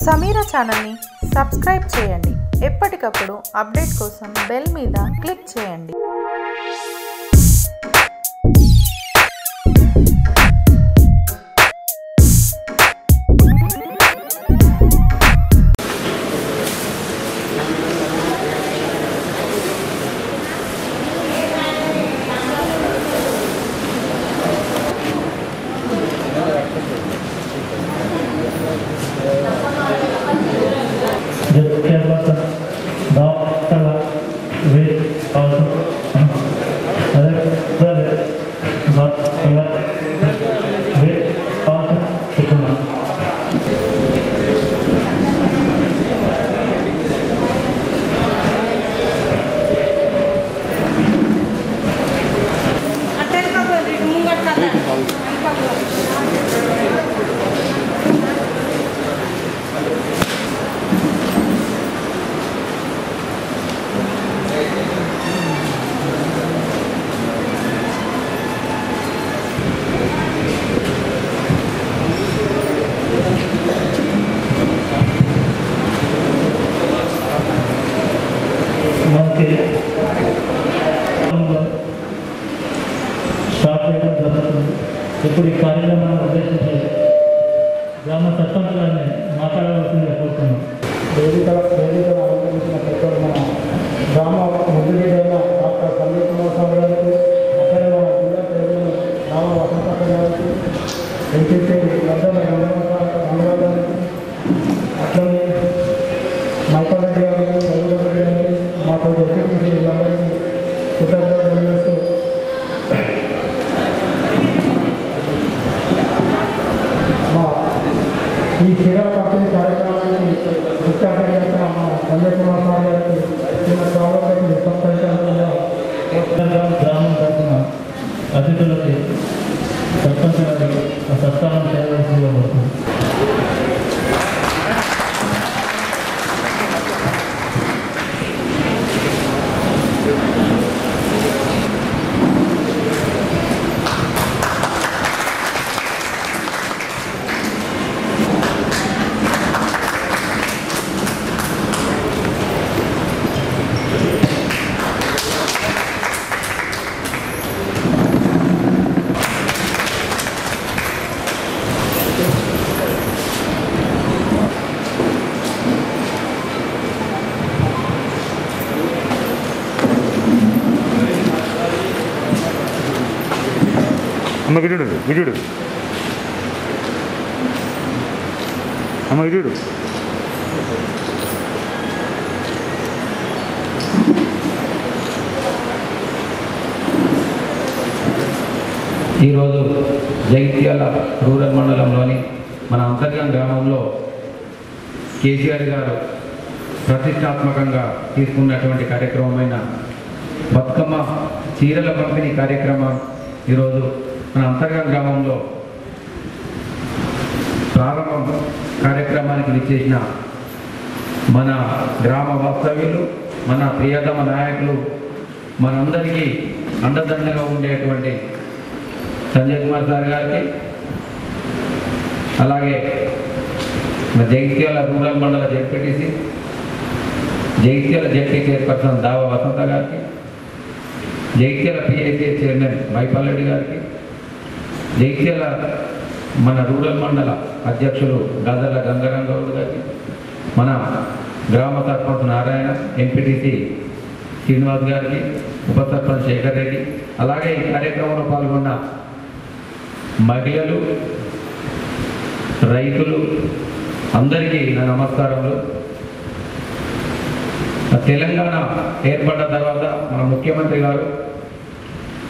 సమీరా ఛానల్ని సబ్స్క్రైబ్ చేయండి. ఎప్పటికప్పుడు అప్డేట్ కోసం బెల్ మీద క్లిక్ చేయండి. ఇప్పుడు ఈ కార్యక్రమాన్ని ఉద్దేశించి గ్రామ సర్పంచ్ గారిని మాట్లాడవలసిందిగా కోరుతున్నాం. వేదికలు అలంకరించిన ప్రతి మన గ్రామ ముద్దుగీడైన డాక్టర్ సందీప్ కుమార్ స్వామి గారికి, అక్కడ మన జిల్లా చైర్మన్ గ్రామ వసంత గారికి, ఎంపీసీ గద్దల రంగరావు గారికి, అట్లనే మైకల్ రెడ్డి గారికి, రఘురామ్ రెడ్డి గారికి, మాతో ఎంపీసీ వీళ్ళందరికీ కృతజ్ఞతలు తెలియజేస్తూ ఈ క్రీడా పంపిణీ కార్యక్రమానికి ముఖ్య అతిథిగా మా సంజయ్ కుమార్ స్వామి గారికి చిన్న స్వాగతం గ్రామం తరఫున అతిథులకి సర్పంచ్ గారికి సత్కారం చేయవలసిందిగా కోరుతున్నాం. అమ్మ విడుడు అమ్మ విడుడు ఈరోజు జగిత్యాల రూరల్ మండలంలోని మన అంతర్గం గ్రామంలో కేసీఆర్ గారు ప్రతిష్టాత్మకంగా తీసుకున్నటువంటి కార్యక్రమమైన బతుకమ్మ చీరల పంపిణీ కార్యక్రమం ఈరోజు మన అంతర్గం గ్రామంలో ప్రారంభం కార్యక్రమానికి విచ్చేసిన మన గ్రామ వాస్తవ్యులు, మన ప్రియతమ నాయకులు, మనందరికీ అండదండగా ఉండేటువంటి సంజయ్ కుమార్ సార్ గారికి, అలాగే జగిత్యాల రూరల్ మండల జెడ్పీటీసీ, జగిత్యాల జెడ్పీ చైర్పర్సన్ దావా వసంత గారికి, జగిత్యాల పిఐసి చైర్మన్ మైపాల్ గారికి, జగిత్యాల మన రూరల్ మండల అధ్యక్షులు గద్దల గంగారాం గౌడ్ గారికి, మన గ్రామ సర్పంచ్ నారాయణ, ఎంపీటీసీ శ్రీనివాస్ గారికి, ఉప సర్పంచ్ శేఖర్ రెడ్డి, అలాగే ఈ కార్యక్రమంలో పాల్గొన్న మహిళలు, రైతులు అందరికీ నా నమస్కారములు. తెలంగాణ ఏర్పడ్డ తర్వాత మన ముఖ్యమంత్రి గారు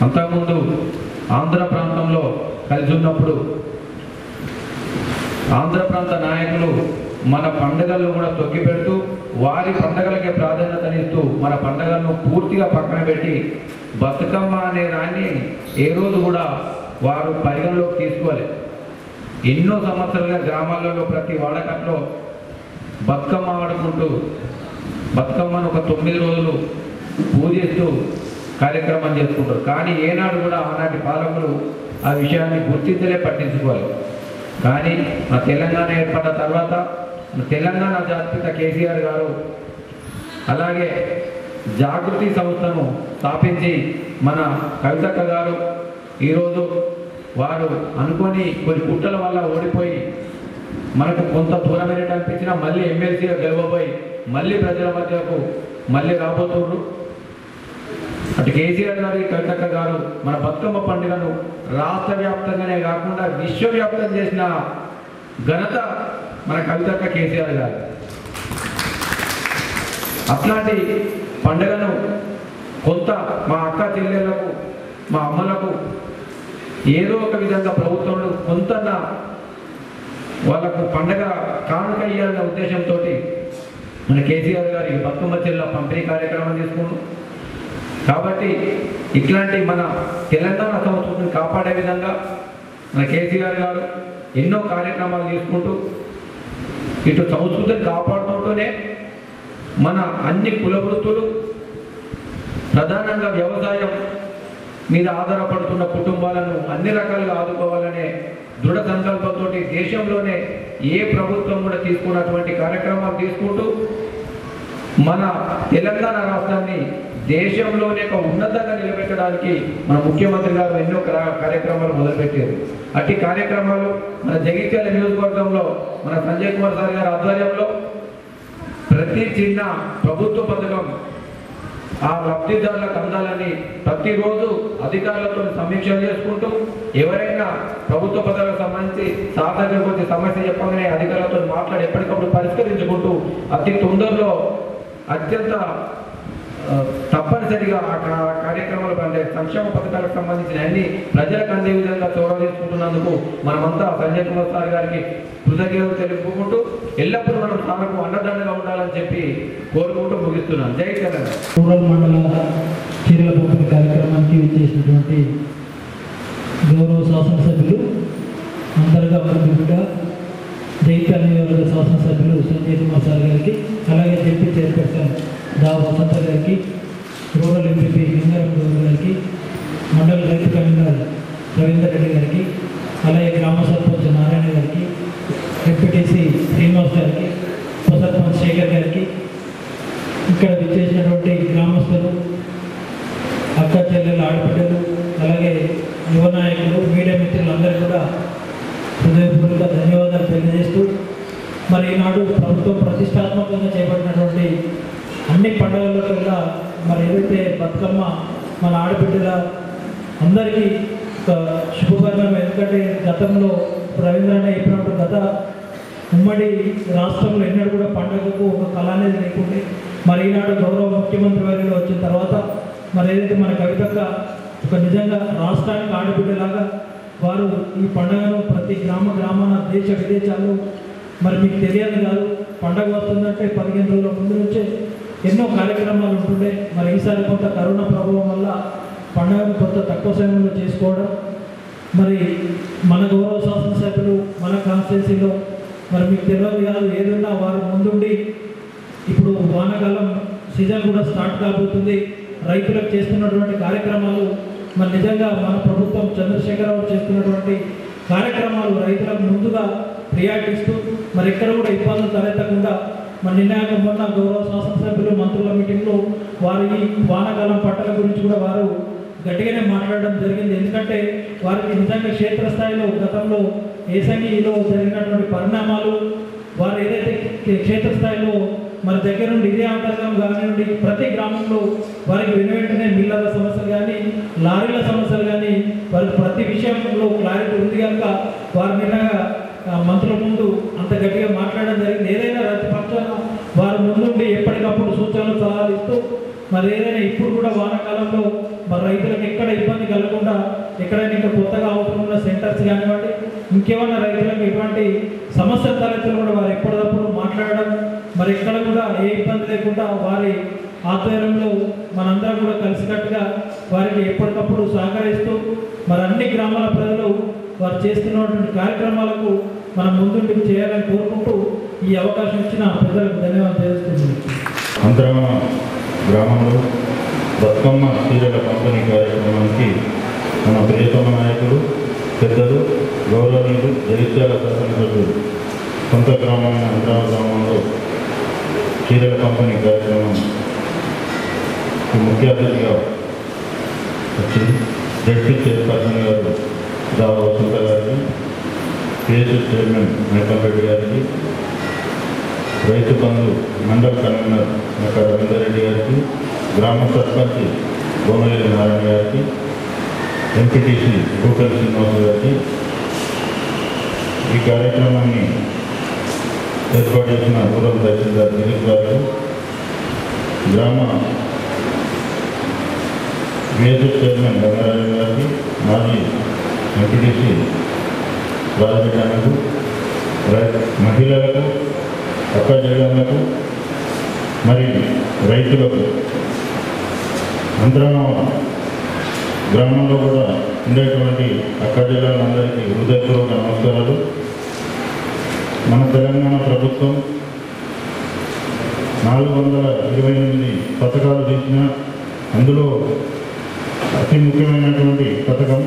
అంతకుముందు ఆంధ్ర ప్రాంతంలో కలిసి ఉన్నప్పుడు ఆంధ్ర ప్రాంత నాయకులు మన పండుగలను కూడా తొక్కిపెడుతూ వారి పండుగలకే ప్రాధాన్యతనిస్తూ మన పండుగలను పూర్తిగా పక్కన పెట్టి బతుకమ్మ అనే దాన్ని ఏ రోజు కూడా వారు పరిగణలోకి తీసుకోవాలి. ఎన్నో సంవత్సరాలుగా గ్రామాలలో ప్రతి వాడకట్లో బతుకమ్మ ఆడుకుంటూ బతుకమ్మను ఒక 9 రోజులు పూజిస్తూ కార్యక్రమం చేసుకుంటారు. కానీ ఏనాడు కూడా ఆనాటి పాలకులు ఆ విషయాన్ని గుర్తించలే, పట్టించుకోవాలి. కానీ మా తెలంగాణ ఏర్పడ్డ తర్వాత తెలంగాణ జాతిపిత కేసీఆర్ గారు అలాగే జాగృతి సంస్థను స్థాపించి మన కవితక్క గారు ఈరోజు వారు అనుకొని కొన్ని కుట్రల వల్ల ఓడిపోయి మనకు కొంత దూరం వెళ్ళటం అనిపించినా మళ్ళీ ఎమ్మెల్సీగా గెలవబోయి మళ్ళీ ప్రజల మధ్యకు మళ్ళీ రాబోతున్నారు. అటు కేసీఆర్ గారు కవితక్క గారు మన బతుకమ్మ పండుగను రాష్ట్ర వ్యాప్తంగానే కాకుండా విశ్వవ్యాప్తం చేసిన ఘనత మన కవితక్క కేసీఆర్ గారు. అట్లాంటి పండుగను కొంత మా అక్క చెల్లెళ్లకు మా అమ్మలకు ఏదో ఒక విధంగా ప్రభుత్వంలో కొంత వాళ్ళకు పండగ కానుక ఇయ్యాలనే ఉద్దేశంతో మన కేసీఆర్ గారి బతుకమ్మ చెల్ల పంపిణీ కార్యక్రమం తీసుకున్నాం. కాబట్టి ఇట్లాంటి మన తెలంగాణ సంస్కృతిని కాపాడే విధంగా మన కేసీఆర్ గారు ఎన్నో కార్యక్రమాలు తీసుకుంటూ ఇటు సంస్కృతిని కాపాడుతుంటూనే మన అన్ని కుల వృత్తులు ప్రధానంగా వ్యవసాయం మీద ఆధారపడుతున్న కుటుంబాలను అన్ని రకాలుగా ఆదుకోవాలనే దృఢ సంకల్పంతో దేశంలోనే ఏ ప్రభుత్వం కూడా తీసుకున్నటువంటి కార్యక్రమాలు తీసుకుంటూ మన తెలంగాణ రాష్ట్రాన్ని దేశంలోనే ఒక ఉన్నతంగా నిలబెట్టడానికి మన ముఖ్యమంత్రి గారు ఎన్నో కార్యక్రమాలు మొదలుపెట్టారు. అట్టి కార్యక్రమాలు మన జగిత్యాల నియోజకవర్గంలో మన సంజయ్ కుమార్ సార్ గారి ఆధ్వర్యంలో ప్రతి చిన్న ప్రభుత్వ పథకం ఆ లబ్ధిదారులకు అందాలని ప్రతిరోజు అధికారులతో సమీక్ష చేసుకుంటూ ఎవరైనా ప్రభుత్వ పథకాలకు సంబంధించి సాధారణ కొద్ది సమస్య చెప్పగానే అధికారులతో మాట్లాడి ఎప్పటికప్పుడు పరిష్కరించుకుంటూ అతి తొందరలో అత్యంత తప్పనిసరిగా ఆ కార్యక్రమాలు అంటే సంక్షేమ పథకాలకు సంబంధించిన అన్ని ప్రజలకు అందే విధంగా చొరవ తీసుకుంటున్నందుకు మనమంతా సంజయ్ కుమార్ సార్ గారికి కృతజ్ఞతలు తెలుపుకుంటూ ఎల్లప్పుడూ మనం సార్కు అండదండగా ఉండాలని చెప్పి కోరుకుంటూ ముగిస్తున్నాం. జై తెలంగాణ. రూరల్ మండల చీరల పంపిణీ కార్యక్రమానికి విచ్చేసినటువంటి గౌరవ శాసనసభ్యులు అంతర్గా వర్గంగా జైత్యాల నియోజకవర్గ శాసనసభ్యులు సంజయ్ కుమార్ సార్ గారికి, అలాగే జెడ్పీ చైర్పర్సన్ దా వసంత గారికి, రూరల్ ఎంపీపీ లింగారం గౌడ్ గారికి, మండల రైతు కన్వీనర్ రవీందర్ రెడ్డి గారికి, అలాగే గ్రామ సర్పంచ్ నారాయణ గారికి, ఎంపీటీసీ శ్రీనివాస్ గారికి, ఉప సర్పంచ్ శేఖర్ గారికి, ఇక్కడ విచ్చేసినటువంటి గ్రామస్తులు, అక్క చెల్లెలు, ఆడపిల్లలు, అలాగే యువ నాయకులు, మీడియా మిత్రులందరూ కూడా హృదయపూర్వక ధన్యవాదాలు తెలియజేస్తూ, మరి ఈనాడు ప్రభుత్వం ప్రతిష్టాత్మకంగా చేపట్టినటువంటి అన్ని పండుగల్లో కల్లా మరి ఏదైతే బతుకమ్మ మన ఆడబిడ్డల అందరికీ ఒక శుభకరణం. ఎందుకంటే గతంలో రవీంద్రనాథ్ చెప్పినప్పుడు గత ఉమ్మడి రాష్ట్రంలో ఎన్నడూ కూడా పండుగకు ఒక కళ అనేది లేకుంటే మరి ఈనాడు గౌరవ ముఖ్యమంత్రి వర్గంలో వచ్చిన తర్వాత మరి ఏదైతే మన కవితక్క ఒక నిజంగా రాష్ట్రానికి ఆడబిడ్డలాగా వారు ఈ పండుగను ప్రతి గ్రామాన దేశ విదేశాల్లో మరి మీకు తెలియదు కాదు, పండుగ వస్తుందంటే 15 రోజుల ముందు నుంచే ఎన్నో కార్యక్రమాలు ఉంటుండే. మరి ఈసారి కొంత కరోనా ప్రభావం వల్ల పండుగను కొంత తక్కువ సమయంలో చేసుకోవడం, మరి మన గౌరవ శాసనసభ్యులు మన కాన్స్టిట్యున్సీలో మరి మీకు తెలియదు కాదు, ఏదన్నా వారు ముందుండి ఇప్పుడు వానాకాలం సీజన్ కూడా స్టార్ట్ కాబోతుంది, రైతులకు చేస్తున్నటువంటి కార్యక్రమాలు మరి నిజంగా మన ప్రభుత్వం చంద్రశేఖరరావు చేస్తున్నటువంటి కార్యక్రమాలు రైతులకు ముందుగా ప్రియారిటీ ఇస్తూ మరి ఎక్కడ కూడా ఇబ్బందులు తలెత్తకుండా మరి నిన్న మొన్న గౌరవ శాసనసభ్యులు మంత్రుల మీటింగ్లో వారు ఈ వానాకాలం పంటల గురించి కూడా వారు గట్టిగానే మాట్లాడడం జరిగింది. ఎందుకంటే వారికి నిజంగా క్షేత్రస్థాయిలో గతంలో ఏసంగిలో జరిగినటువంటి పరిణామాలు వారు ఏదైతే క్షేత్రస్థాయిలో మన దగ్గర నుండి ఇదే అంతర్గం కానివ్వండి ప్రతి గ్రామంలో వారికి వెంటనే మిల్లర్ల సమస్యలు కానీ లారీల సమస్యలు కానీ వారికి ప్రతి విషయంలో క్లారిటీ ఉంది కనుక వారి నిన్నగా మంత్రుల ముందు అంత గట్టిగా మాట్లాడడం జరిగింది. ఏదైనా ప్రతిపక్షాన వారి ముందుండి ఎప్పటికప్పుడు సూచనలు సలహాలు ఇస్తూ మరి ఏదైనా ఇప్పుడు కూడా వానాకాలంలో మరి రైతులకు ఎక్కడ ఇబ్బంది కలగకుండా ఎక్కడైనా ఇంకా కొత్తగా అవసరం ఉన్న సెంటర్స్ కానివ్వండి ఇంకేమైనా రైతులకు ఎటువంటి సమస్యలు తలెత్తులు కూడా వారు ఎప్పటికప్పుడు మాట్లాడడం మరి ఎక్కడ కూడా ఏ ఇబ్బంది లేకుండా వారి ఆధ్వర్యంలో మనందరం కూడా కలిసికట్టుగా వారికి ఎప్పటికప్పుడు సహకరిస్తూ మరి అన్ని గ్రామాల ప్రజలు వారు చేస్తున్నటువంటి కార్యక్రమాలకు మనం ముందుండి చేయాలని కోరుకుంటూ ఈ అవకాశం ఇచ్చిన ప్రజలకు ధన్యవాదాలు తెలుస్తున్నాను. అంతరమ గ్రామంలో బతుకమ్మ చీరల పంపిణీ కార్యక్రమానికి మన ప్రియతమ నాయకులు పెద్దలు గౌరవనీయులు జగిత్యాల శాసనసభ్యులు సొంత గ్రామమైన అంతరాల గ్రామంలో చీరల పంపిణీ కార్యక్రమం ముఖ్య అతిథిగా వచ్చింది. జడ్పీ చైర్పర్సన్ గారు దావ వసంత గారికి, పిఎస్ఎస్ చైర్మన్ మైకల్ రెడ్డి గారికి, రైతు బంధు మండల్ కన్వీనర్ నక్క రవీందర్ రెడ్డి గారికి, గ్రామ సర్పంచ్ భువనగిరి నారాయణ గారికి, ఎంపీటీసీ గూకల్ శ్రీనివాస్ గారికి, ఈ కార్యక్రమాన్ని ఏర్పాటు చేసిన రూరల్ తహసీల్దార్ దిలీప్ గారికి, గ్రామ బిఎస్ఎస్ చైర్మన్ గంగారాజు గారికి, మాజీ ఎంపీటీసీ రాజబిడ్డలకు, మహిళలకు, అక్క జగన్లకు, మరి రైతులకు, అంతరం గ్రామంలో కూడా ఉండేటువంటి అక్క జిల్లాలందరికీ హృదయపూర్వక నమస్కారాలు. మన తెలంగాణ ప్రభుత్వం 428 పథకాలు తీసిన అందులో అతి ముఖ్యమైనటువంటి పథకం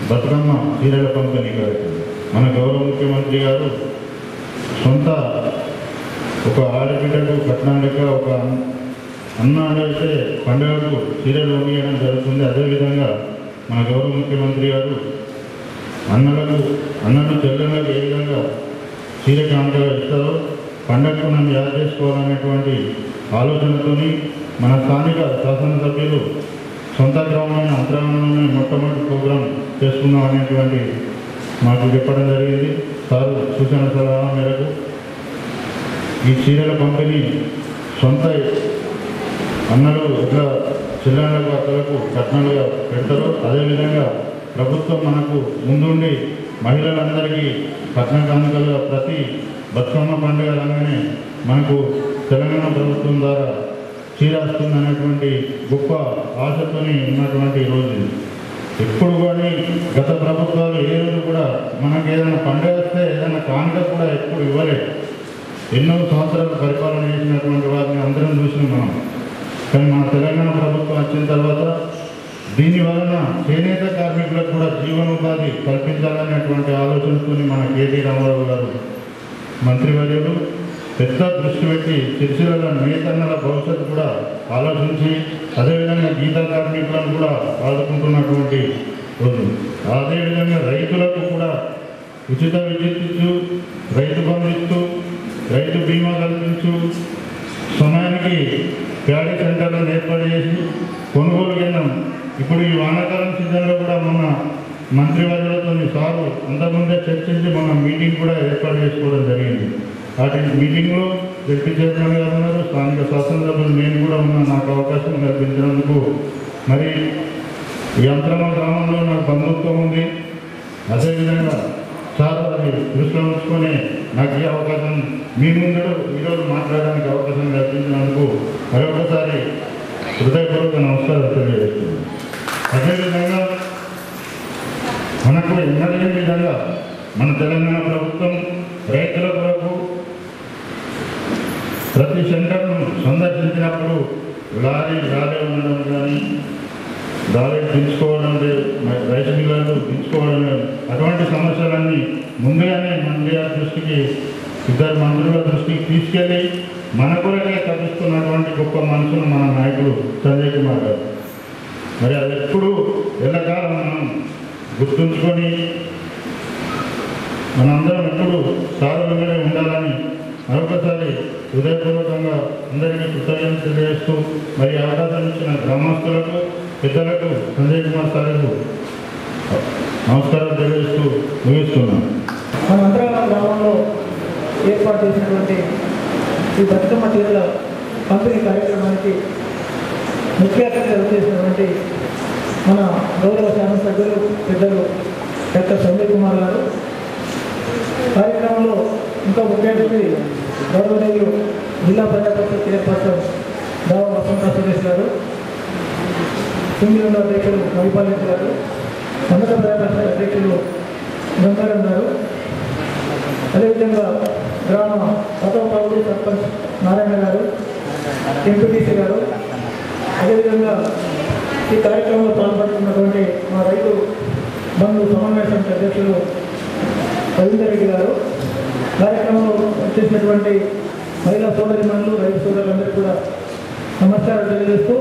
బతుకమ్మ చీరల పంపిణీ కార్యక్రమం. మన గౌరవ ముఖ్యమంత్రి గారు సొంత ఒక ఆడబిడ్డకు కట్నం లెక్క ఒక అన్న అంటే పండుగకు చీరలు కొనియడం జరుగుతుంది. అదేవిధంగా మన గౌరవ ముఖ్యమంత్రి గారు అన్నను చెల్లెళ్ళకు ఏ విధంగా చీర కానుకగా ఇస్తారో పండుగకు నన్ను యాద చేసుకోవాలనేటువంటి ఆలోచనతోని మన స్థానిక శాసనసభ్యులు సొంత గ్రామమైన అంతరాంగంలోనే మొట్టమొదటి ప్రోగ్రాం చేసుకుందాం అనేటువంటి మాకు చెప్పడం జరిగింది. సారు సూచన సలహా మేరకు ఈ చీరల పంపిణీ సొంత అన్నలు ఎట్లా చెల్లెళ్ళకు అక్కలకు కట్నాలుగా పెడతారో అదేవిధంగా ప్రభుత్వం మనకు ముందుండి మహిళలందరికీ కట్న కానుకలుగా ప్రతి బతుకమ్మ పండుగ రాగానే మనకు తెలంగాణ ప్రభుత్వం ద్వారా చీర వస్తుందనేటువంటి గొప్ప ఆశతోని ఉన్నటువంటి రోజు. ఎప్పుడు కానీ గత ప్రభుత్వాలు ఏ రోజు కూడా మనకు ఏదైనా పండుగ వస్తే ఏదైనా కానుక కూడా ఎప్పుడు ఇవ్వలేదు. ఎన్నో సంవత్సరాలు పరిపాలన చేసినటువంటి వారిని అందరం చూసినాం మనం. కానీ మన తెలంగాణ ప్రభుత్వం వచ్చిన తర్వాత దీని వలన చేనేత కార్మికులకు కూడా జీవనోపాధి కల్పించాలనేటువంటి ఆలోచనతో మన కేటీ రామారావు గారు మంత్రివర్యులు పెద్ద దృష్టి పెట్టి సిరిసిల్ల నేతన్నల భవిష్యత్తు కూడా ఆలోచించి అదేవిధంగా గీతా కార్మికులను కూడా ఆదుకుంటున్నటువంటి రోజు. అదేవిధంగా రైతులకు కూడా ఉచిత విద్యుత్ ఇస్తూ, రైతు బంధు ఇస్తూ, రైతు బీమా కల్పించు, సమయానికి ప్యాడీ సెంటర్లను ఏర్పాటు చేసి కొనుగోలు కేంద్రం. ఇప్పుడు ఈ వానాకాలం సీజన్లో కూడా మొన్న మంత్రివర్యులతో సారు అంతకుముందే చర్చించి మొన్న మీటింగ్ కూడా ఏర్పాటు చేసుకోవడం జరిగింది. వాటి మీటింగ్లో డిప్యూటీ చైర్మన్ గారు ఉన్నారు, స్థానిక శాసనసభ్యులు నేను కూడా ఉన్నా. నాకు అవకాశం కల్పించినందుకు మరి ఈ అంతరమ గ్రామంలో నాకు బంధుత్వం ఉంది. అదేవిధంగా సార్ అది దృష్టిలో ఉంచుకొని నాకు ఈ అవకాశం మీ ముందు ఈరోజు మాట్లాడడానికి అవకాశం కల్పించినందుకు మరొకసారి హృదయపూర్వక నమస్కారాలు తెలియజేస్తున్నాను. అదేవిధంగా మనకు ఎన్నలేని విధంగా మన తెలంగాణ ప్రభుత్వం రైతుల కొరకు ప్రతి సెంటర్ను సందర్శించినప్పుడు లారీ ఉండడం కానీ, లారీ దించుకోవడం లేదు, రైస్ మిల్లర్లు దించుకోవడం లేదు, అటువంటి సమస్యలన్నీ ముందుగానే మంత్రి గారి దృష్టికి, ఇద్దరు మంత్రుల దృష్టికి తీసుకెళ్ళి మన కొరకే తప్పిస్తున్నటువంటి గొప్ప మనసును మన నాయకుడు సంజయ్ కుమార్ గారు. మరి అది ఎప్పుడు ఎల్లకాలం మనం గుర్తుంచుకొని మనందరం ఎప్పుడు సారులుగానే ఉండాలని మరొకసారి హృదయపూర్వకంగా అందరికీ కృతజ్ఞతలు తెలియజేస్తూ మరి అవకాశం ఇచ్చిన గ్రామస్తులకు, పెద్దలకు సంజయ్ కుమార్ సార్కు నమస్కారాలు తెలియజేస్తూ ముగిస్తున్నాను. మన అంతరాల గ్రామంలో ఏర్పాటు చేసినటువంటి ఈ బతుకమ్మ చీరల పంపిణీ కార్యక్రమానికి ముఖ్య అతిథిగా చేసినటువంటి మన గౌరవ శాసనసభ్యులు పెద్దలు డాక్టర్ సంజయ్ కుమార్ గారు. కార్యక్రమంలో ఇంకా ముఖ్య అతిథి గౌరవనీయులు జిల్లా ప్రజాపరిషత్ చైర్పర్సన్ దావ వసంత సురేష్ గారు, సింగిల్ అధ్యక్షులు మహిపాల్ గారు, మండల ప్రజాపరిషత్ అధ్యక్షులు గంగారం గారు, అదేవిధంగా గ్రామ పదవి సర్పంచ్ నారాయణ గారు, ఎంపీటీసీ గారు, అదేవిధంగా ఈ కార్యక్రమంలో పాల్పడుతున్నటువంటి మా రైతు బంధు సమన్వయ సమితి అధ్యక్షులు రవీందర్ రెడ్డి గారు, కార్యక్రమంలో వచ్చేసినటువంటి మహిళా సోదరిమణులు, రైతు సోదరులందరికీ కూడా నమస్కారం తెలియజేస్తూ,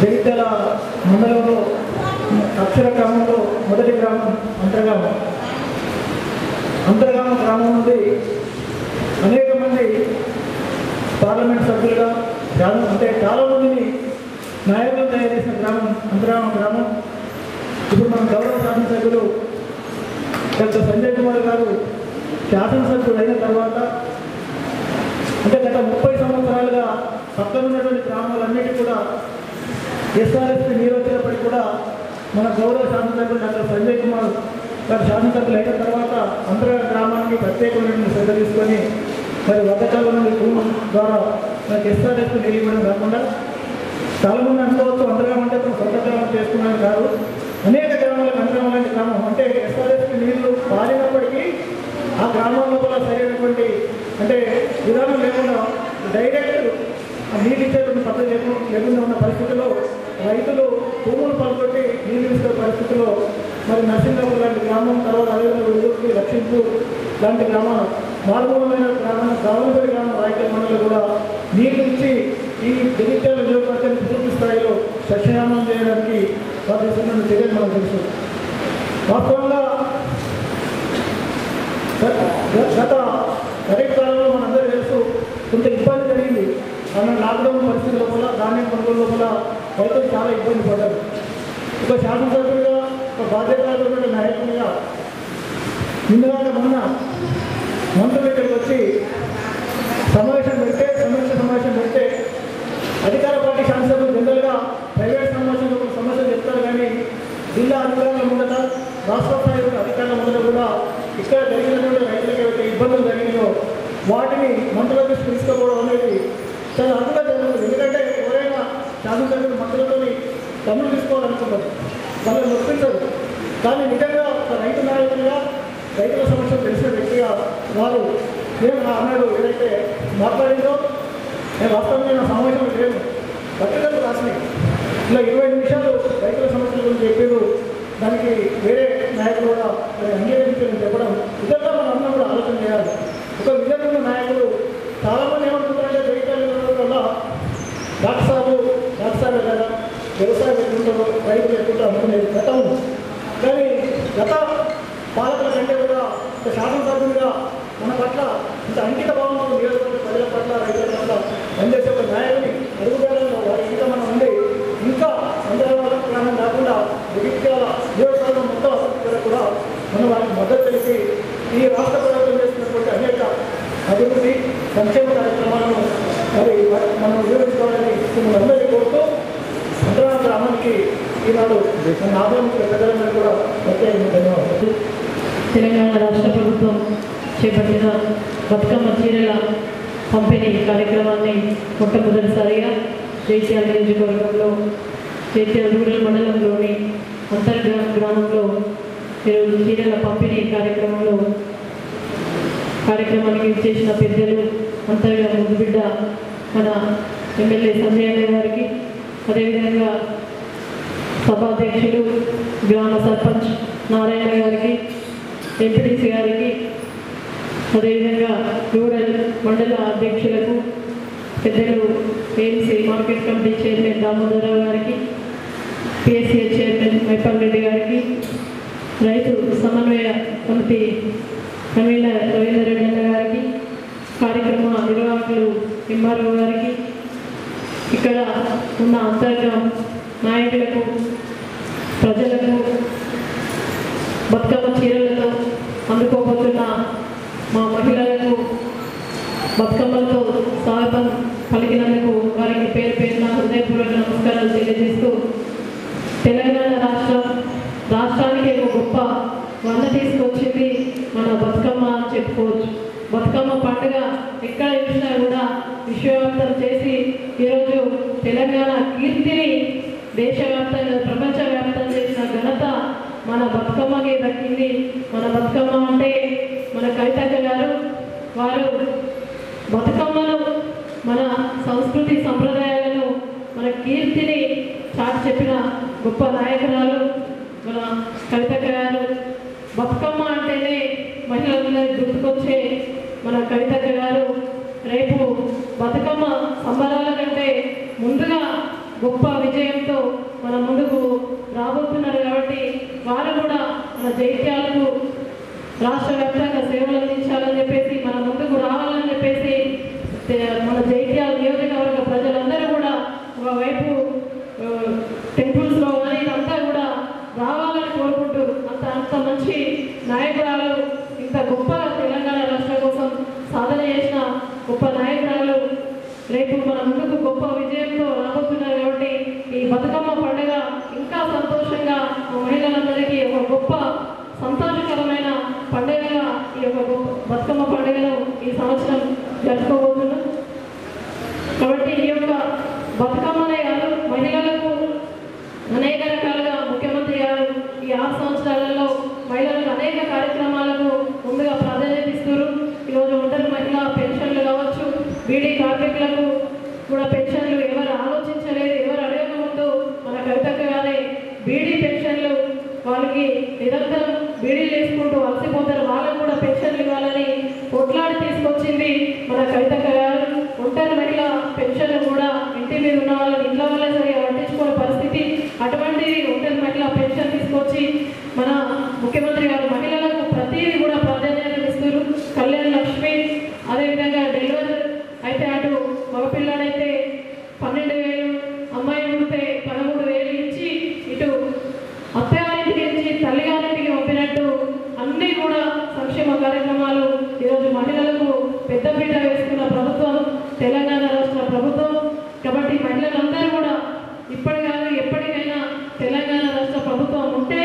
జగిత్యాల మండలంలో అక్షర గ్రామంలో మొదటి గ్రామం అంతర్గామం. అంతర్గామ గ్రామం నుండి అనేక మంది పార్లమెంట్ సభ్యులుగా అంటే చాలా మందిని నాయకులు తయారు చేసిన గ్రామం అంతర్గామ గ్రామం. ఇప్పుడు మన గౌరవ శాసనసభ్యులు డాక్టర్ సంజయ్ కుమార్ గారు శాసనసభ్యుడు అయిన తర్వాత అంటే గత 30 సంవత్సరాలుగా పక్కన ఉన్నటువంటి గ్రామాలన్నిటి కూడా ఎస్ఆర్ఎస్పీ నీరు వచ్చేటప్పటికి కూడా మన గౌరవ శాసనసభ్యులు డాక్టర్ సంజయ్ కుమార్ గారు శాసనసభ్యులు అయిన తర్వాత అంతర్గామ గ్రామానికి ప్రత్యేకమైన శ్రద్ధ తీసుకొని మరి వర్షకాలంలో భూమి ద్వారా మనకి ఎస్ఆర్ఎస్పీ నీళ్ళు ఇవ్వడం కాకుండా చాలామంది అనుకోవచ్చు అంతర్గామం అంటే సొంత గ్రామం చేసుకున్నాను కాదు, అనేక గ్రామాలకు అంతర్గామం లాంటి గ్రామం అంటే ఎస్ఆర్ఎస్పీ నీళ్లు పారినప్పటికీ ఆ గ్రామాల లోపల సరైనటువంటి అంటే విధానం లేకుండా డైరెక్ట్ నీళ్ళు ఇచ్చేటువంటి పద్ధతి లేకుండా ఉన్న పరిస్థితుల్లో రైతులు భూములు పలుకొట్టి నీళ్ళు ఇచ్చే పరిస్థితుల్లో మరి నర్సింగపూర్ లాంటి గ్రామం, తర్వాత అదేవిధంగా వెల్లూరుకి, లక్ష్మీపూర్ లాంటి గ్రామాలు, మారుమూలమైన గ్రామం, దావనపల్లి గ్రామం, రాయకల్ మండలి కూడా నీళ్ళు ఇచ్చి ఈ జగిత్యాల నియోజకవర్గాన్ని పూర్తి స్థాయిలో సస్యయామం చేయడానికి వారు తీసుకున్న చర్యలు మనకు తెలుసు. వాస్తవంగా గత ఖరీఫ్ కాలంలో మనందరూ తెలుసు కొంత ఇబ్బంది జరిగింది. మన లాక్డౌన్ పరిస్థితి లోపల ధాన్యం కొనుగోలు లోపల రైతులు చాలా ఇబ్బంది పడ్డారు. ఒక శాసనసభ్యుడిగా, ఒక బాధ్యతగా నాయకుడిగా నిన్నగాక మొన్న మంత్రులు ఇక్కడికి వచ్చి సమీక్ష సమావేశం పెడితే అధికార పార్టీ శాసనసభ్యులు జనరల్గా ప్రైవేట్ సమావేశంలో ఒక సమస్యలు చెప్తారు, కానీ జిల్లా అధికారుల ముందట, రాష్ట్ర స్థాయి అధికారుల ముందట కూడా ఇక్కడ జరిగినటువంటి రైతులకు ఏవైతే ఇబ్బందులు జరిగినాయో వాటిని మంత్రుల దృష్టి తీసుకోవడం అనేది చాలా అరుదుగా జరుగుతుంది. ఎందుకంటే ఎవరైనా శాసనసభ్యులు మంత్రులతో డబ్బులు తీసుకోవాలనుకుంటారు, వాళ్ళని నొప్పించదు. కానీ నిజంగా ఒక రైతు నాయకుడిగా, రైతుల సమస్యలు తెలిసిన వ్యక్తిగా వారు అన్నాడు ఏదైతే మాట్లాడిందో నేను వాస్తవంగా నా సమావేశం లేదు, పత్రికలు రాసినాయి. ఇలా 20 నిమిషాలు రైతుల సమస్యల గురించి చెప్పారు. దానికి వేరే నాయకులు కూడా అంగీకరించాలని చెప్పడం నిజంగా మనం అందరం కూడా ఆలోచన చేయాలి. ఒక విజయమైన నాయకులు చాలామంది ఏమనుకుంటారంటే జగిత్యాల వల్ల డాక్టర్ సాబు కదా వ్యవసాయం ఎట్లుంటారో రైతులు ఎట్లుంటారో అనుకునేది గతం. కానీ గత పాలకుల కంటే కూడా ఒక శాసనసభ్యుడిగా మన పట్ల ఇంత అంకిత భావంతో నియోజకవర్గ ప్రజల పట్ల, రైతుల పట్ల పనిచేసే ఒక నాయకుని అడుగుదారుల్లో వారి ఇంకా మనం ఉండి ఇంకా అందరూ ప్రాణం కాకుండా జగిత్యాల నియోజకవర్గం మొత్తం కూడా మనం వారికి మద్దతు తెలిసి ఈ రాష్ట్ర ప్రభుత్వం చేస్తున్నటువంటి అనేక అభివృద్ధి సంక్షేమ కార్యక్రమాలను మరి మనం ఉపయోగించుకోవాలని మనందరికీ కోరుతూ అంతరాల గ్రామానికి ఈనాడు మన ఆదరించిన ప్రజలందరూ కూడా ప్రత్యేకంగా ధన్యవాదాలు. తెలంగాణ రాష్ట్ర ప్రభుత్వం చేపట్టిన బతుకమ్మ చీరల పంపిణీ కార్యక్రమాన్ని మొట్టమొదటిసారిగా జగిత్యాల నియోజకవర్గంలో జగిత్యాల రూరల్ మండలంలోని అంతర్గామ గ్రామంలో ఈరోజు చీరల పంపిణీ కార్యక్రమానికి చేసిన పెద్దలు అంతర్గామ ముద్దుబిడ్డ మన ఎమ్మెల్యే సంజయ్ గారికి, అదేవిధంగా సభాధ్యక్షులు గ్రామ సర్పంచ్ నారాయణ గారికి, ఎంపీటీసీ గారికి, అదేవిధంగా రూరల్ మండల అధ్యక్షులకు, పెద్దలు AMC market committee chairman Damodara Rao గారికి, పిఎస్సిఏ చైర్మన్ మైపాల్ రెడ్డి గారికి, రైతు సమన్వయ కమిటీ కన్వీనర్ రవీందర్ రెడ్డి అన్న గారికి, కార్యక్రమ నిర్వాహకులు ఎంఆర్ఓ గారికి, ఇక్కడ ఉన్న అంతర్గామ నాయకులకు, ప్రజలకు, బతుకమ్మ చీరలతో అందుకోబోతున్న మా మహిళలకు బతుకమ్మలతో స్వాగతం పలికినందుకు వారికి పేరు పేరున హృదయపూర్వక నమస్కారాలు తెలియజేస్తూ, తెలంగాణ రాష్ట్రానికి ఒక గొప్ప వంద తీసుకొచ్చింది మన బతుకమ్మ అని చెప్పుకోవచ్చు. బతుకమ్మ పండుగ ఎక్కడ చూసినా కూడా విశ్వవ్యాప్తం చేసి ఈరోజు తెలంగాణ కీర్తిని దేశవ్యాప్తంగా, ప్రపంచవ్యాప్తం చేసిన ఘనత మన బతుకమ్మకి దక్కింది. మన బతుకమ్మ అంటే మన కవితక్క గారు, వారు బతుకమ్మను, మన సంస్కృతి సంప్రదాయాలను, మన కీర్తిని చాటి చెప్పిన గొప్ప నాయకురాలు మన కవితక్క గారు. బతుకమ్మ అంటేనే మహిళలందరికీ రేపు బతుకమ్మ సంబరాల కంటే ముందుగా గొప్ప విజయంతో మన ముందుకు రాబోతున్నారు కాబట్టి వారు కూడా మన జైత్యాలకు రాష్ట్ర వ్యాప్తంగా సేవలు అందించాలని చెప్పేసి మన ముందుకు రావాలని చెప్పేసి మన జైత్యాల నియోజకవర్గ ప్రజలందరూ కూడా ఒకవైపు టెంపుల్స్లో కానీ అంతా కూడా రావాలని కోరుకుంటూ అంత మంచి నాయకురాలు, ఇంత గొప్ప తెలంగాణ రాష్ట్రం కోసం సాధన చేసిన గొప్ప నాయకురాలు రేపు మన ముందుకు గొప్ప విజయంతో రాబోతున్నారు కాబట్టి ఈ బతుకమ్మ పండుగ ఇంకా సంతోషంగా మహిళలందరికీ ఒక గొప్ప సంతోషకరమైన పండుగగా ఈ యొక్క బతుకమ్మ పండుగను ఈ సంవత్సరం జరుపుకోబోతున్నాం. కాబట్టి ఈ యొక్క బతుకమ్మనే కాదు, మహిళలకు అనేక రకాలుగా ముఖ్యమంత్రి గారు ఈ 6 సంవత్సరాలలో మహిళలకు అనేక కార్యక్రమాలకు ముందుగా ప్రాధాన్యత ఇస్తారు. ఈరోజు ఒంటరి మహిళ పెన్షన్లు కావచ్చు, బీడీ కార్మికులకు కూడా పెన్షన్లు ఎవరు ఆలోచించలేదు, ఎవరు అడగకముందు మన కవితక్క గారే బీడీ పెన్షన్లు వాళ్ళకి నిరంతరం బీడీలు వేసుకుంటూ అలసిపోతారు, వాళ్ళకు కూడా పెన్షన్లు ఇవ్వాలని కొట్లాడి తీసుకొచ్చింది మన కవితక్క గారు. ఒంటరి మహిళ పెన్షన్లు కూడా ఇంటి మీద ఉన్న వాళ్ళని ఇంట్లో వాళ్ళే సరిగా పట్టించుకునే పరిస్థితి, అటువంటి ఒంటరి మహిళ పెన్షన్ తీసుకొచ్చి మన ముఖ్యమంత్రి గారు మహిళలకు ప్రతిదీ కూడా ప్రాధాన్యత ఇస్తారు. కళ్యాణ లక్ష్మి, అదేవిధంగా డెలివరీ అయితే అటు మగపిల్లడైతే 12,000, అమ్మాయి ఉంటే 13,000 ఇచ్చి ఇటు అత్తగారింటికి ఇచ్చి తల్లిగారింటికి పంపినట్టు అన్నీ కూడా సంక్షేమ కార్యక్రమాలు ఈరోజు మహిళలకు పెద్దపీట వేసుకున్న ప్రభుత్వం తెలంగాణ రాష్ట్ర ప్రభుత్వం. కాబట్టి మహిళలందరూ కూడా ఇప్పటి కాదు ఎప్పటికైనా తెలంగాణ రాష్ట్ర ప్రభుత్వం ఉంటే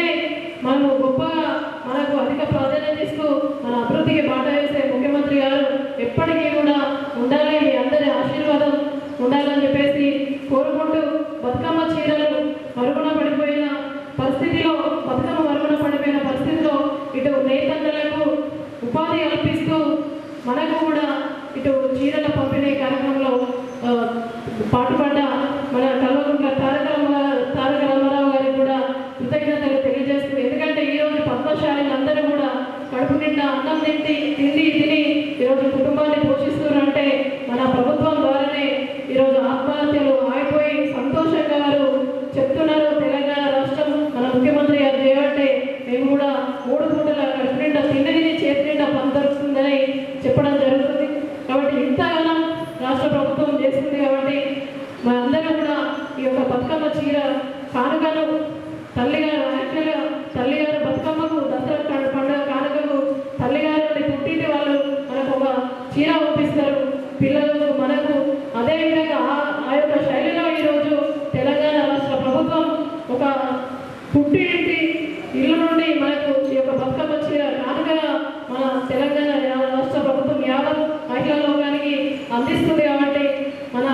మనము గొప్పగా మనకు అధిక ప్రాధాన్యత ఇస్తూ మన అభివృద్ధికి బాట వేసే ముఖ్యమంత్రి గారు ఎప్పటికీ కూడా ఉండాలి, మీ అందరి ఆశీర్వాదం ఉండాలని చెప్పేసి కోరుకుంటూ బతుకమ్మ చీరలు మరుగున పడిపోయిన పరిస్థితిలో, బతుకమ్మ మరుగున పడిపోయిన పరిస్థితిలో ఇటు నేతన్నలకు ఉపాధి కల్పిస్తూ మనకు కూడా ఇటు చీరల పంపిణీ కార్యక్రమంలో పాటుపడ్డ మన కల్వకుంట్ల తారక రామారావు గారికి కూడా కృతజ్ఞతలు తెలియజేస్తూ, ఎందుకంటే ఈరోజు పద్మశాలీలందరూ కూడా కడుపు నిండా అన్నం తిని ఈరోజు కుటుంబాన్ని పోషిస్తున్నారంటే మన ప్రభుత్వం ద్వారానే ఈరోజు ఆత్మహత్యలు ఆగిపోయి సంతోషంగా వారు చెప్తున్నారు. తెలంగాణ రాష్ట్రం మన ముఖ్యమంత్రి గారు చేయబట్టే మేము కూడా 3 పూటల కడుపు నిండా తిండిని చేతి నిండా పని దొరుకుతుందని చెప్పడం జరుగుతుంది. కాబట్టి ఇంతగానం రాష్ట్ర ప్రభుత్వం చేస్తుంది కాబట్టి మనందరూ కూడా ఈ యొక్క బతుకమ్మ చీర కానుకను తల్లిగారు యాక్చువల్గా తల్లిగారు బతుకమ్మకు దసరా పండుగ కానుకకు తల్లిగారు పుట్టింటి వాళ్ళు మనకు ఒక చీర పంపిస్తారు పిల్లలకు మనకు. అదేవిధంగా ఆ యొక్క శైలిలో ఈరోజు తెలంగాణ రాష్ట్ర ప్రభుత్వం ఒక పుట్టింటి ఇల్లు నుండి మనకు ఈ యొక్క బతుకమ్మ చీర కానుకగా మన తెలంగాణ రాష్ట్ర ప్రభుత్వం యావత్ మహిళా లోకానికి అందిస్తుంది. కాబట్టి మన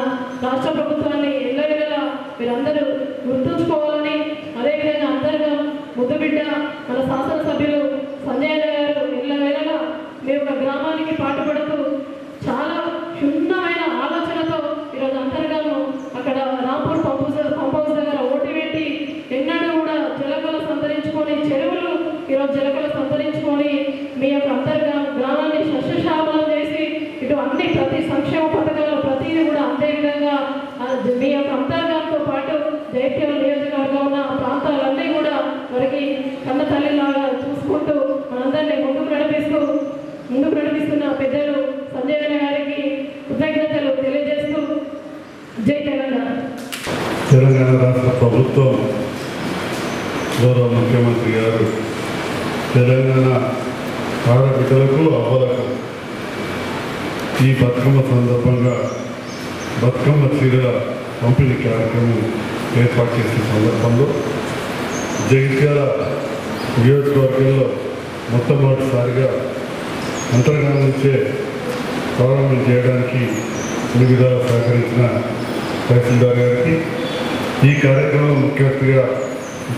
రాష్ట్ర ప్రభుత్వాన్ని ఎల్లవేళలా మీరందరూ గుర్తుంచుకోవాలని, అదేవిధంగా అందరిగా ముద్దుబిడ్డ మన శాసనసభ్యులు సంజయ్ గారు ఎల్లవేళలా మీ యొక్క గ్రామానికి పాటుపడుతూ చాలా క్షుణ్ణమైన ఆలోచనతో ఈరోజు అంతర్గాము అక్కడ రాంపూర్ పంప్ దగ్గర ఓటు పెట్టి ఎన్నడూ కూడా జలకలు సంతరించుకొని చెరువులు ఈరోజు జలకలు సంతరించుకొని మీ యొక్క గ్రామాన్ని సస్యశ్యామలం చేసి ఇటు అన్ని ప్రతి సంక్షేమ పథకాలు ప్రతిదీ కూడా అంతే విధంగా మీ యొక్క అంతర్గాంతో పాటు జైత్యాల నియోజకవర్గంలో ఉన్న ప్రాంతాలన్నీ కూడా వారికి కన్న తల్లిలాగా చూసుకుంటూ మనందరినీ ముందుకు నడిపిస్తున్న పెద్దలు సంజయ్ గారికి కృతజ్ఞతలు తెలియజేస్తూ జై తెలంగాణ. తెలంగాణ రాష్ట్ర ప్రభుత్వం గౌరవ ముఖ్యమంత్రి గారు తెలంగాణ ఆడబిడ్డలకు అవ్వలకు ఈ బతుకమ్మ సందర్భంగా బతుకమ్మ చీరల పంపిణీ కార్యక్రమం ఏర్పాటు చేసిన సందర్భంలో జగిత్యాల నియోజకవర్గంలో మొట్టమొదటిసారిగా అంతర్గాం నుంచే ప్రారంభం చేయడానికి అన్ని విధాలు సహకరించిన తహసీల్దార్ గారికి, ఈ కార్యక్రమం ముఖ్య అతిథిగా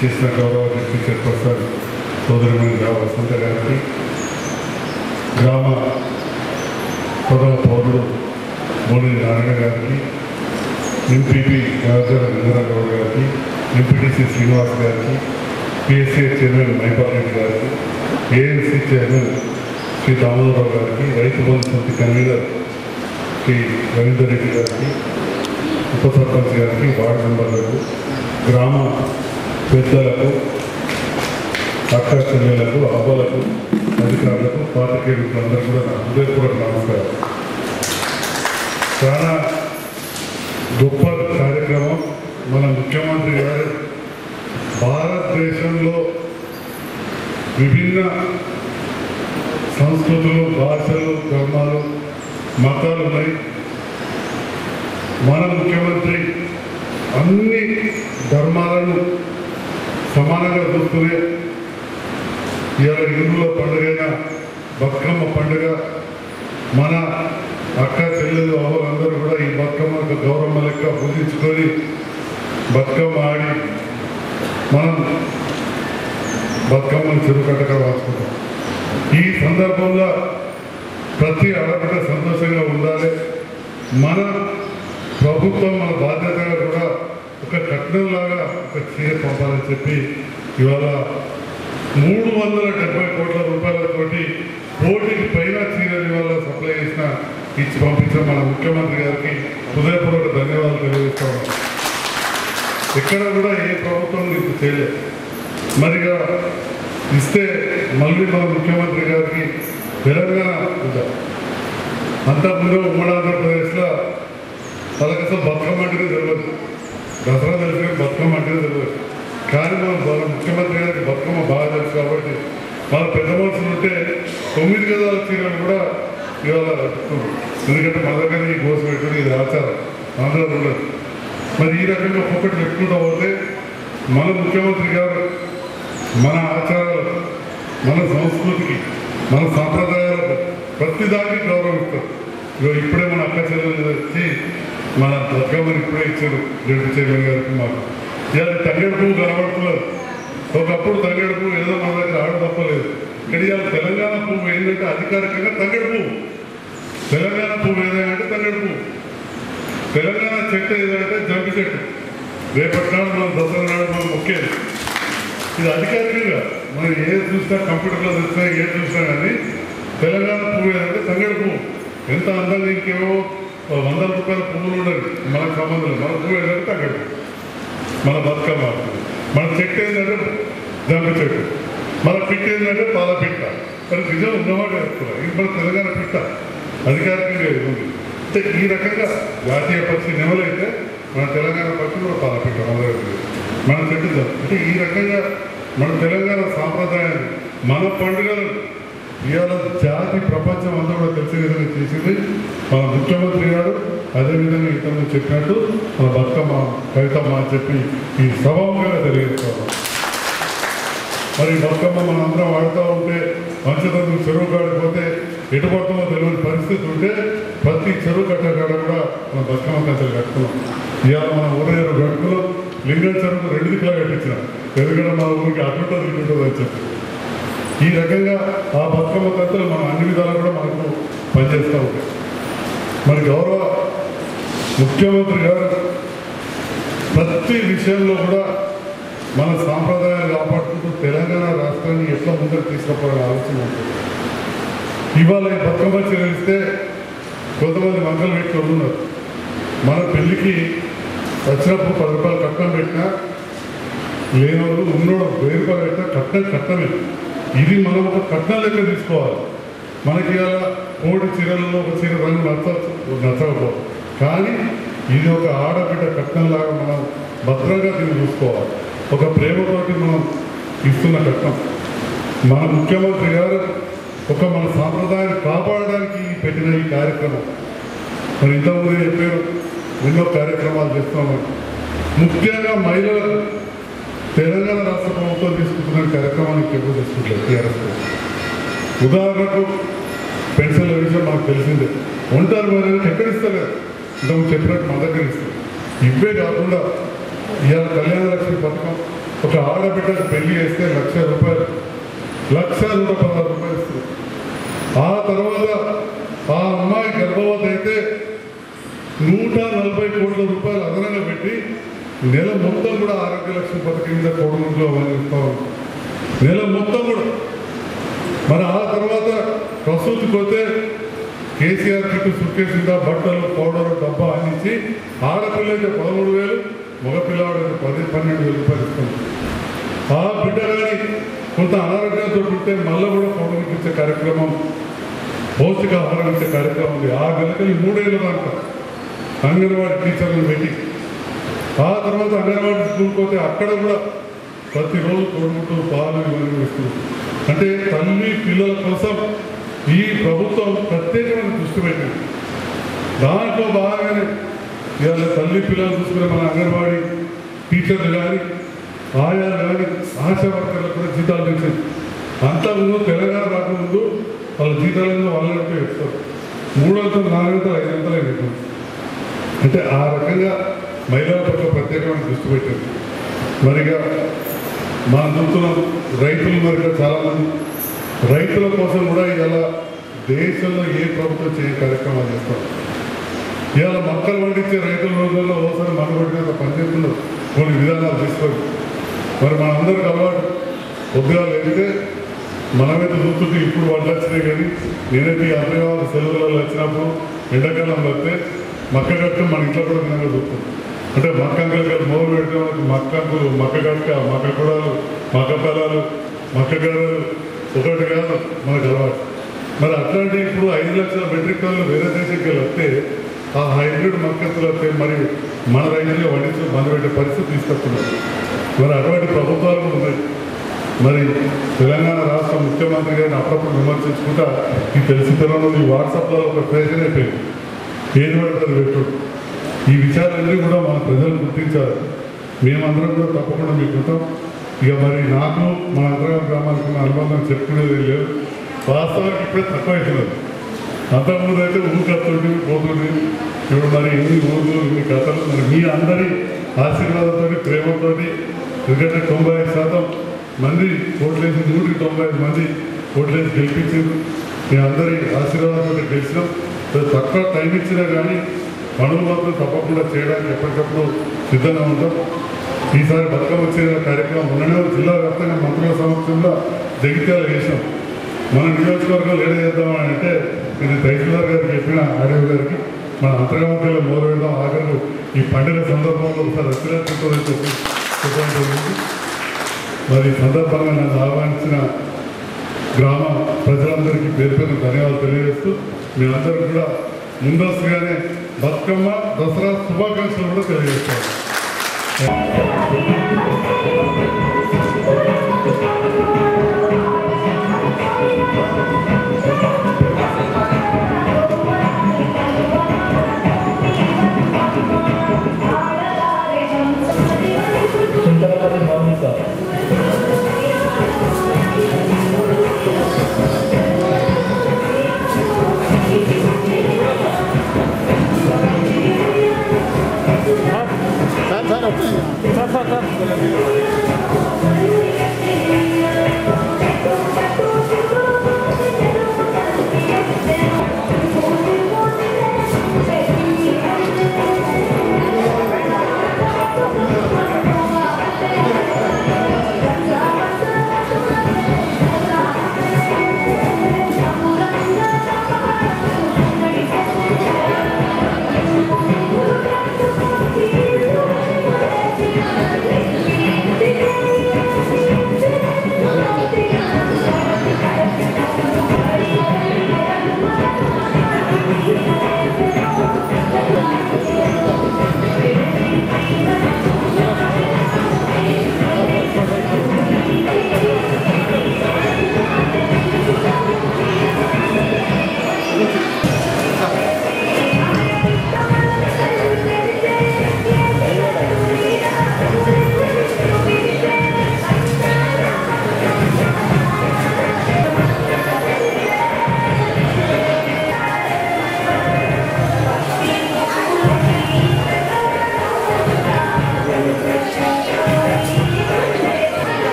చేసిన గౌరవ డిప్యూటీ చైర్పర్సన్ సోదరిమణి వసంత గారికి, గ్రామ ప్రథమ పౌరుడు మోడీ నారాయణ గారికి, ఎంపీపీ గంగారావు గారికి, ఎంపీటీసీ శ్రీనివాస్ గారికి, పిఎస్సీ చైర్మన్ మైపాల్ రెడ్డి గారికి, ఏఎన్సీ చైర్మన్ శ్రీ దామోదరరావు గారికి, రైతు బంధు సమితి కన్వీనర్ శ్రీ రవీందర్ రెడ్డి గారికి, ఉప సర్పంచ్ గారికి, వార్డు మెంబర్లకు, గ్రామ పెద్దలకు, అక్క చెల్లెలకు, అవ్వలకు, అధికారులకు, పాత్రికేయులందరూ కూడా నా హృదయపూర్వక నమస్కారం. చాలా గొప్ప కార్యక్రమం. మన ముఖ్యమంత్రి గారు భారతదేశంలో విభిన్న సంస్కృతులు, భాషలు, ధర్మాలు, మతాలు ఉన్నాయి. మన ముఖ్యమంత్రి అన్ని ధర్మాలను సమానంగా చూస్తూనే ఇవాళ హిందువుల పండుగైన బతుకమ్మ పండుగ మన అక్క చెల్లెలు అవ్వలందరూ కూడా ఈ బతుకమ్మ గౌరమ్మ లెక్క పూజించుకొని బతుకమ్మ ఆడి మనం బతుకమ్మను చెరుకట్టగా వాచుకుంటాం. ఈ సందర్భంలో ప్రతి ఆడబిడ్డ సంతోషంగా ఉండాలి. మన ప్రభుత్వం మన బాధ్యతగా కూడా ఒక కట్నంలాగా ఒక చీర పంపాలని చెప్పి ఇవాళ 370 కోట్ల రూపాయలతోటి కోటికి పైన చీరలు ఇవాళ సప్లై చేసిన ఇచ్చి పంపించిన మన ముఖ్యమంత్రి గారికి హృదయపూర్వక ధన్యవాదాలు తెలియజేస్తా ఉన్నాం. ఎక్కడ కూడా ఏ ప్రభుత్వం ఇది చేయలేదు. మరిగా ఇస్తే మళ్ళీ మన ముఖ్యమంత్రి గారికి తెలంగాణ అంతకుముందు ఉమ్మడి ఆంధ్రప్రదేశ్లో వాళ్ళకి అసలు బతుకమ్మ అంటేనే తెలియదు. దసరా తెలిసిన బతుకమ్మ అంటేనే తెలియదు. కానీ మన ముఖ్యమంత్రి గారికి బతుకమ్మ బాగా తెలుసు కాబట్టి మన పెద్ద మనుషులు ఉంటే 9 గజాల చీరలు కూడా ఇవాళ ఎందుకంటే మన దగ్గర ఈ గోసు పెట్టుకుని ఇది ఆచారం ఆంధ్ర ఉండదు. మరి ఈ రకంగా ఒక్కొక్కటి పెట్టుకుంటూ పోతే మన ముఖ్యమంత్రి గారు మన ఆచారాలకు, మన సంస్కృతికి, మన సాంప్రదాయాలకు ప్రతిదానికి గౌరవిస్తారు. ఇప్పుడే మన అక్క చెల్లెలు వచ్చి మన బతుకమ్మని ఇప్పుడే ఇచ్చారు జడ్పీ చైర్మన్ గారికి. మాకు ఇవాళ తంగేడు పువ్వు కనబడుతున్నారు. ఒకప్పుడు తంగేడు పువ్వు ఏదో మన దగ్గర ఆడ తప్పలేదు. ఇక్కడ ఇవాళ తెలంగాణ పువ్వు ఏంటంటే అధికారికంగా తంగేడు పువ్వు. తెలంగాణ పువ్వు ఏదంటే తంగేడు పువ్వు. తెలంగాణ చెట్టు ఏదంటే జంపి చెట్టు. రేపటి నాడు మనం దసరా నాడు మనం మొక్కేది. ఇది అధికారికంగా మనం ఏది చూసినా కంప్యూటర్లో చూసినా ఏది చూసినా కానీ తెలంగాణ పువ్వు ఏదంటే తంగేడు పువ్వు. ఎంత అందంగా ఇంకేమో 100 రూపాయల పువ్వులు ఉండదు మనకు సంబంధం లేదు. మన పువ్వు ఏంటంటే తంగేడు పువ్వు. మన బతుకమ్మ మన చెట్టు ఏంటంటే జంపి చెట్టు. మన పిట్ట ఏంటంటే పాల పిట్ట. మరి నిజం ఉన్నవాడు చెప్తున్నా ఇది మన తెలంగాణ పిట్ట అధికారికంగా ఉంది. అంటే ఈ రకంగా జాతీయ పక్షి నెమలైతే మన తెలంగాణ పక్షి కూడా పాల పిట్ట మన చెట్టు. అంటే ఈ రకంగా మన తెలంగాణ సాంప్రదాయాన్ని, మన పండుగలు ఇవాళ జాతి ప్రపంచం అంతా కూడా తెలిసే విధంగా చేసింది మన ముఖ్యమంత్రి గారు. అదేవిధంగా ఇంతకు చెప్పినట్టు మన బతుకమ్మ కవితమ్మ అని చెప్పి ఈ సభాముఖంగా తెలియజేస్తాము. మరి బతుకమ్మ మనం అందరం వాడుతూ ఉంటే పంచతంత్రం చెరువు కాడిపోతే ఎటు పడుతుందో తెలియని పరిస్థితి ఉంటే ప్రతి చెరువు కట్టగాడ కూడా మనం బతుకమ్మ కథలు కట్టుకున్నాం. ఇవాళ మన ఊరేరు గడుపులో లింగం చెరువుకు 2 దిక్కులా కట్టించినాం. ఎందుకంటే మన ఊరికి అటుంటుంది ఇటుంటుంది అని చెప్పి ఈ రకంగా ఆ బతుకమ్మ కథలు మనం అన్ని విధాలు కూడా మనకు పనిచేస్తూ ఉంటాయి. మరి గౌరవ ముఖ్యమంత్రి గారు ప్రతి విషయంలో కూడా మన సాంప్రదాయాలు కాపాడుకుంటూ తెలంగాణ రాష్ట్రాన్ని ఎట్లా ముందుకు తీసుకుపోవాలని ఆలోచన ఉంటుంది. ఇవాళ ఈ బతుకమ్మ చెల్లిస్తే కొంతమంది మంగళ వ్యక్తులు ఉన్నారు. మన పెళ్ళికి వచ్చినప్పుడు 10 రూపాయలు కట్నం పెట్టినా లేనోడు ఉన్నోడు 1000 రూపాయలు పెట్టినా కట్టమే. ఇది మనం ఒక కట్నం లెక్క తీసుకోవాలి. మనకి ఇలా కోడి చీరలలో ఒక చీర రంగు నచ్చకపోదు. కానీ ఇది ఒక ఆడబిడ్డ కట్నంలాగా మనం భద్రంగా దీన్ని చూసుకోవాలి. ఒక ప్రేమతోటి మనం ఇస్తున్న కట్నం. మన ముఖ్యమంత్రి గారు ఒక మన సాంప్రదాయాన్ని కాపాడడానికి పెట్టిన ఈ కార్యక్రమం. మరి ఇంతకుముందు చెప్పారు ఎన్నో కార్యక్రమాలు చేస్తున్నామని. ముఖ్యంగా మహిళలకు తెలంగాణ రాష్ట్ర ప్రభుత్వం తీసుకుంటున్న కార్యక్రమానికి ఎక్కువ తీసుకుంటారు టీఆర్ఎస్. ఉదాహరణకు పెన్షన్ల విషయం మనకు తెలిసిందే. ఒంటరి మహిళలకు ఎక్కడ ఇస్తలేదు. ఇంతకు చెప్పినట్టు మన దగ్గర ఇస్తారు. ఇవే కాకుండా ఇవాళ కళ్యాణ లక్ష్మి పథకం ఒక ఆడబిడ్డకు పెళ్లి చేస్తే 1,00,000 రూపాయలు 1,116 రూపాయలు ఇస్తుంది. ఆ తర్వాత ఆ అమ్మాయి గర్భవతి అయితే 140 కోట్ల రూపాయలు అదనంగా పెట్టి నెల మొత్తం కూడా ఆరోగ్య లక్ష్మి పథకం కింద కోడుమూరులో అమలుస్తూ ఉంటాం. నెల మొత్తం కూడా. మరి ఆ తర్వాత ప్రసూతికి పోతే కేసీఆర్ కిట్టు సుట్కేసిందా బట్టలు పౌడరు డబ్బా అందించి ఆడపిల్లైతే 13,000, మగపిల్లవాడైతే 12,000 రూపాయలు ఇస్తుంది. ఆ బిడ్డ కానీ కొంత అనారోగ్యంతో ఉంటే మళ్ళీ కూడా పౌడర్కి ఇచ్చే కార్యక్రమం, పౌష్టికాహారం ఇచ్చే కార్యక్రమం ఉంది. 6 నెలలకి 3 ఏళ్ళ దాకా అంగన్వాడీ టీచర్లను పెట్టి ఆ తర్వాత అంగన్వాడీ స్కూల్కి పోతే అక్కడ కూడా ప్రతిరోజు కొడుకుంటూ పాలు ఇవన్నీ ఇస్తుంది. అంటే తల్లి పిల్లల కోసం ఈ ప్రభుత్వం ప్రత్యేకమైన దృష్టి పెట్టింది. దాంట్లో బాగానే ఇవాళ తల్లి పిల్లలు చూసుకునే మన అంగన్వాడీ టీచర్లు కానీ ఆయాలు కానీ ఆశా వర్కర్లకు కూడా జీతాలు పెంచింది. అంతకుముందు తెలంగాణ రాకముందు వాళ్ళ జీతాలను వాళ్ళంటే ఇస్తారు. 3 అంతలు 4 అంతలు 5 అంతలు అయినట్టు. అంటే ఆ రకంగా మహిళల పట్ల ప్రత్యేకమైన దృష్టి పెట్టింది. మరిగా మనం చూస్తున్నాం రైతులు మరిగా చాలామంది రైతుల కోసం కూడా ఇలా దేశంలో ఏ ప్రభుత్వం చేయ కార్యక్రమాలు చేస్తారు. ఇవాళ మొక్కలు పండించే రైతుల రోజుల్లో ఓసారి మనబడినంత పనిచేస్తున్నారు కొన్ని విధానాలు తీసుకొని. మరి మనందరికి అలవాటు పొద్దుగా లేకపోతే మనమైతే చూస్తుంటే ఇప్పుడు వడ్లు వచ్చినాయి కానీ నేనైతే ఈ అభ్యవాద సెలవులలో వచ్చినప్పుడు ఎండాకాలంలో వస్తే మక్క కట్టడం మన ఇంట్లో కూడా విధంగా చూస్తుంది. అంటే మక్క అంకలు మొదలు పెడితే మనకు మక్క అంకులు, మక్క కట్ట, మక్క కుడాలు, మక్క పొలాలు, మక్క గర్రలు ఒకటి కాదు మనకు అలవాటు. మరి అట్లాంటి ఇప్పుడు 5 లక్షల మెట్రిక్ టన్నులు వేరే దేశంకి వస్తే ఆ హైబ్రిడ్ మక్కలు వస్తే మరి మన రైతులుగా వండించి పెట్టే పరిస్థితి తీసుకొస్తున్నారు. మరి అటువంటి ప్రభుత్వాలు కూడా ఉన్నాయి. మరి తెలంగాణ రాష్ట్ర ముఖ్యమంత్రి గారిని అప్పుడప్పుడు విమర్శించుకుంటా ఈ తెలిసితనంలో ఈ వాట్సాప్లో ఒక ఫ్యాషన్ అయిపోయింది. ఏది పడుతుంది పెట్టుడు. ఈ విషయాలన్నీ కూడా మన ప్రజలు గుర్తించారు. మేమందరం కూడా తప్పకుండా మీకు ఉంటాం. ఇక మరి నాకు మన అంతర్గత గ్రామానికి ఉన్న అనుబంధం చెప్పుకునేది లేదు. వాస్తవానికి ఇప్పుడే తక్కువ అవుతున్నది. అంతకుముందు అయితే ఊరికొస్తుంటే పోతుంది. ఇప్పుడు మరి ఎన్ని ఊళ్ళు ఇన్ని కథలు మరి మీ అందరి ఆశీర్వాదంతో ప్రేమతో ఎందుకంటే 95% మంది ఓట్లేసి 195 మంది ఓట్లేసి గెలిపించారు. మీ అందరి ఆశీర్వాదంతో గెలిచినాం. తక్కువ టైం ఇచ్చినా కానీ పనులు మాత్రం తప్పకుండా చేయడానికి ఎప్పటికప్పుడు సిద్ధంగా ఉంటాం. ఈసారి బతుకమ్మ వచ్చే కార్యక్రమం మొన్ననే జిల్లా వ్యాప్తంగా మంత్రుల సమక్షంలో జగిత్యాల చేసాం. మన నియోజకవర్గాలు ఏడ చేద్దామని అంటే నేను తహసీల్దార్ గారికి చెప్పిన ఆర్డీఓ గారికి మన అంతర్గతంలో మొదలు పెడదాం. ఆఖరు ఈ పండుగ సందర్భంలో ఒకసారి అత్యున్నతుందని చెప్పి చెప్పడం జరిగింది. మరి ఈ సందర్భంగా నన్ను ఆహ్వానించిన గ్రామ ప్రజలందరికీ పేరు పేరు ధన్యవాదాలు తెలియజేస్తూ మీ అందరికీ కూడా ముందస్తుగానే బతుకమ్మ దసరా శుభాకాంక్షలు కూడా తెలియజేస్తాను.